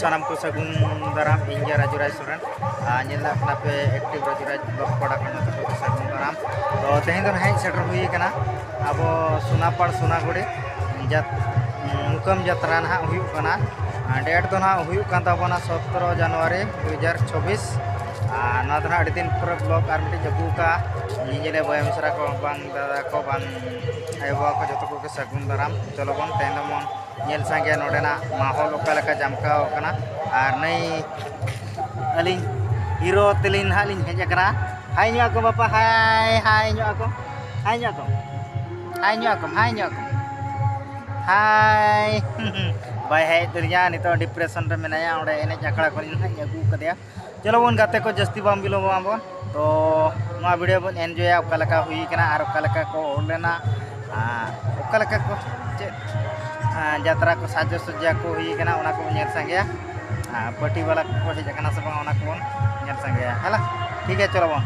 सानाम को सगुन दाराम इंजा राजू राज सोरेन नेला अपना पे एक्टिव राजू राज ब्लॉग पड़ा करना तो सगुन दाराम तो तेहें दो हेज सेटर हुई कना अब सोनापाड़ सोनागुड़ी जात मुकम यात्रा ना हुई कना डेट तो ना हुई कान ताबोना 17 जनवरी 2024 ना तो ना अड़ी दिन पूरा ब्लॉग आर मिटी जगू का निजेले बय मिसरा को बांग दादा को बांग आयबा को जतो को सगुन दाराम चलो बन तेहें मन नेल संगे नोडेना माहौल ओकालेका जामकाव कना आर नई अलिंग हीरो तेलिन हालिंग हेज कना हाय न्यो को बापा हाय हाय न्यो को हाय न्यो को हाय न्यो को हाय न्यो को हाय बाय है दुनिया नितो डिप्रेशन रे मेनाया ओडे एने जाकड़ा को इन अगू कदिया चलो बन गाते को जस्ती बाम बिलो बाम तो मा वीडियो बन एन्जॉय ओकालेका हुई कना आर ओकालेका को ओलेना ओकालेका को चे यात्रा को साजो सज्जा को हुई कना ओना को नेल संगे पार्टी वाला को हेज कना सब ओना को नेल संगे हला ठीक है चलो बन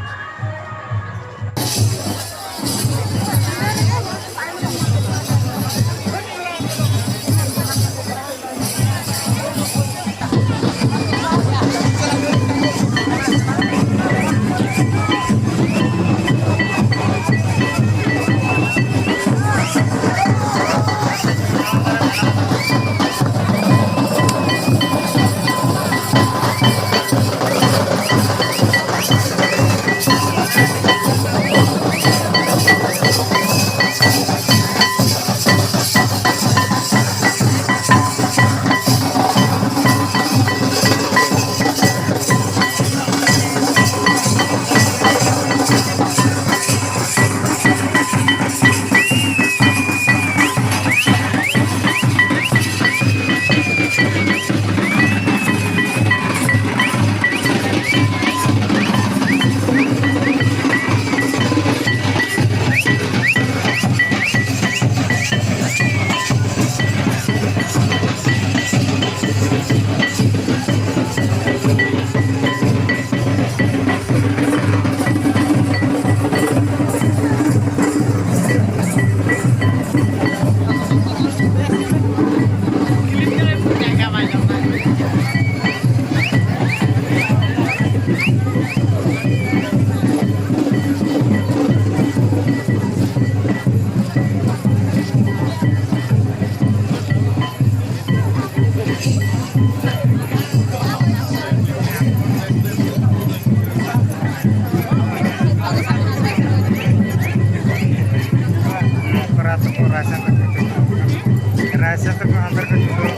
rasa tuh antar ke juga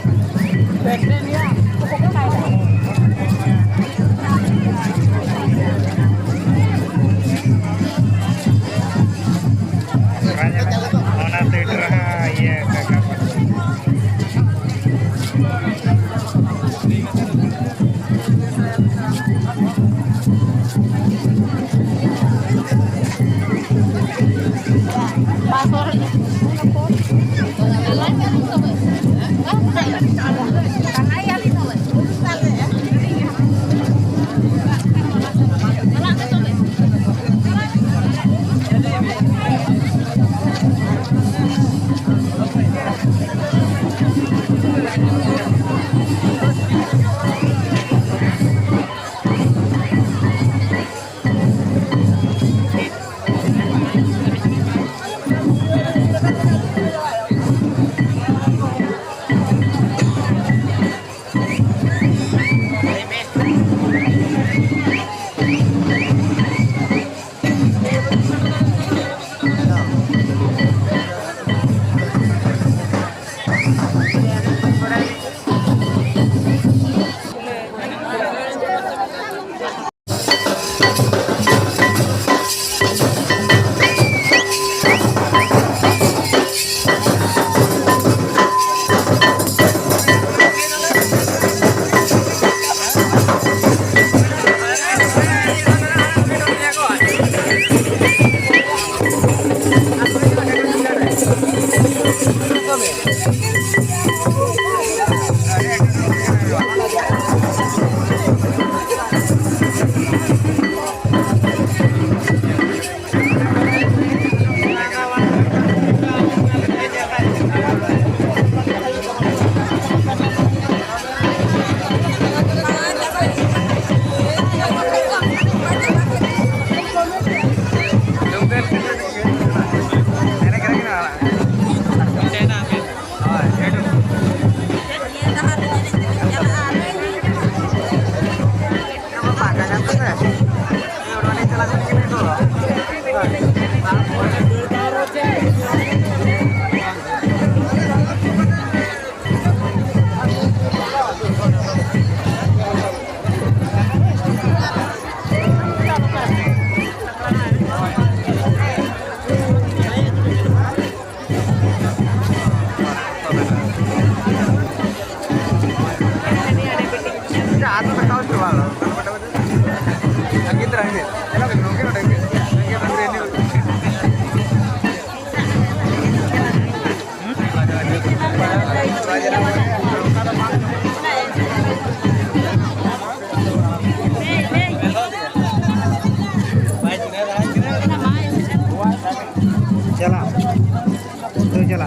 mana tidur iya kakak Ada tak tahu tu malu. Angin terangin. Jangan mungkin ada angin. Angin berani. चला तो चला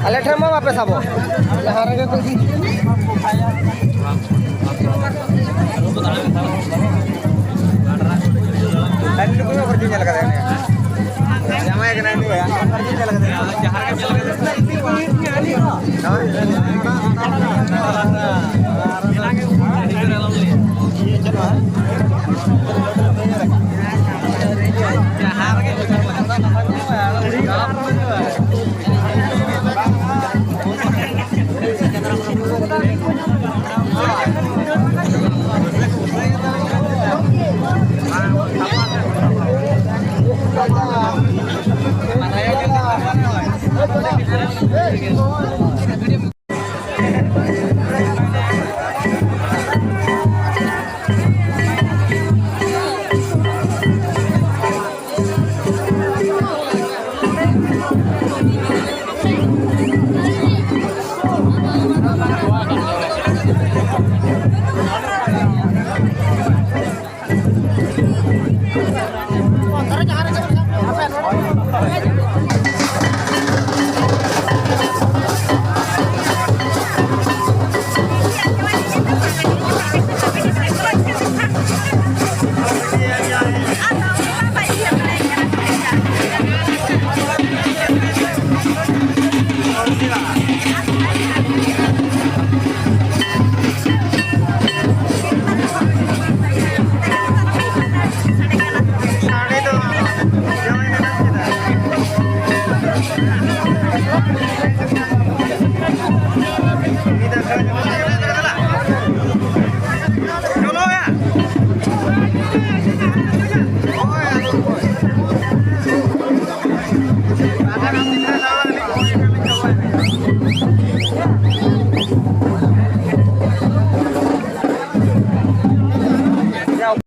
अले ठेम वापस आबो यहाँ रगे कोई तन्ने को वर्जिन चला कर जमा एक नहीं है वर्जिन चला कर जहां के चला कर